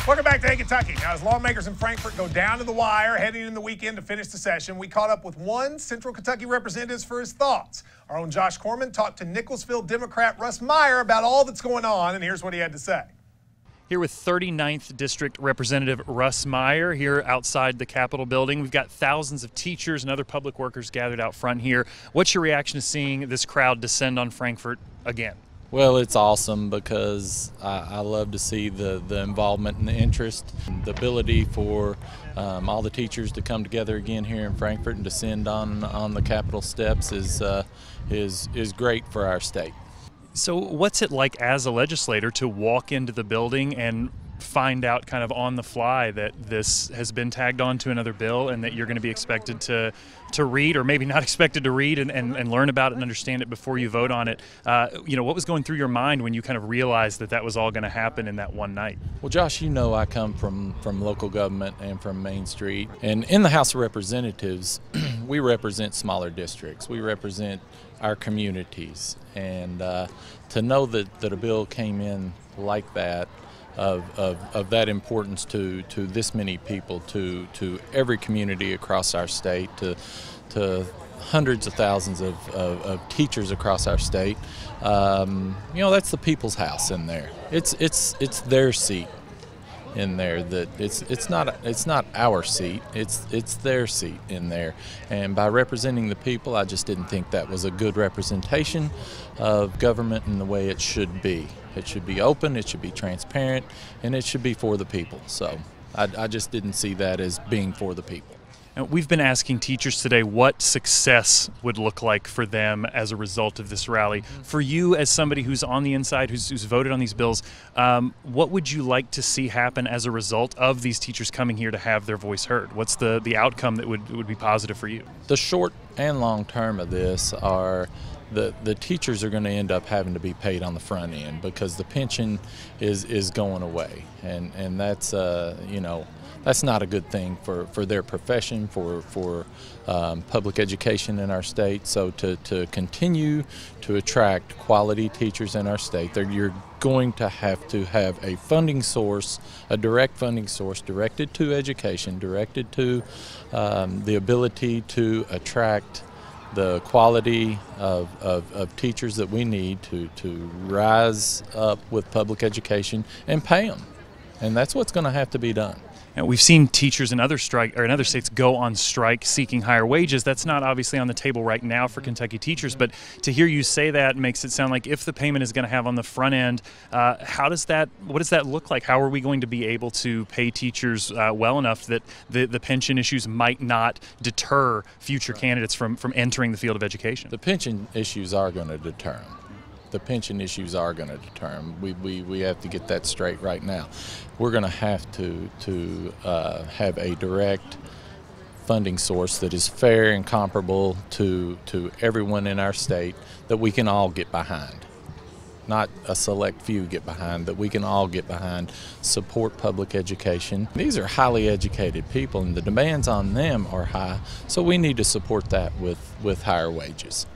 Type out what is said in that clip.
Welcome back to Hey Kentucky. Now, as lawmakers in Frankfort go down to the wire, heading in the weekend to finish the session, we caught up with one Central Kentucky representative for his thoughts. Our own Josh Corman talked to Nicholasville Democrat Russ Meyer about all that's going on, and here's what he had to say. Here with 39th District Representative Russ Meyer here outside the Capitol building. We've got thousands of teachers and other public workers gathered out front here. What's your reaction to seeing this crowd descend on Frankfort again? Well, it's awesome because I love to see the involvement and the interest, the ability for all the teachers to come together again here in Frankfort and descend on the Capitol steps is great for our state. So what's it like as a legislator to walk into the building and find out kind of on the fly that this has been tagged on to another bill and that you're going to be expected to read, or maybe not expected to read and learn about it and understand it before you vote on it? What was going through your mind when you kind of realized that that was all going to happen in that one night? Well, Josh, you know I come from local government and from Main Street. And in the House of Representatives, we represent smaller districts. We represent our communities. And to know that a bill came in like that, of that importance to this many people, to every community across our state, to hundreds of thousands of teachers across our state, that's the people's house in there. It's their seat in there. That it's not our seat. It's their seat in there. And by representing the people, I just didn't think that was a good representation of government in the way it should be. It should be open, it should be transparent, and it should be for the people. So I just didn't see that as being for the people. Now, we've been asking teachers today what success would look like for them as a result of this rally. For you, as somebody who's on the inside, who's voted on these bills, what would you like to see happen as a result of these teachers coming here to have their voice heard? What's the outcome that would be positive for you? The short and long term of this are the teachers are going to end up having to be paid on the front end because the pension is going away, and that's that's not a good thing for their profession, for public education in our state. So to continue to attract quality teachers in our state, you're going to have a funding source, a direct funding source directed to education, directed to the ability to attract the quality of teachers that we need to rise up with public education and pay them. And that's what's going to have to be done. Now, we've seen teachers in other states go on strike seeking higher wages. That's not obviously on the table right now for Kentucky teachers, but to hear you say that makes it sound like if the payment is going to have on the front end, what does that look like? How are we going to be able to pay teachers well enough that the pension issues might not deter future candidates from entering the field of education? The pension issues are going to deter them. The pension issues are going to deter them. We have to get that straight right now. We're going to have to have a direct funding source that is fair and comparable to everyone in our state that we can all get behind. Not a select few get behind, that we can all get behind, support public education. These are highly educated people and the demands on them are high, so we need to support that with higher wages.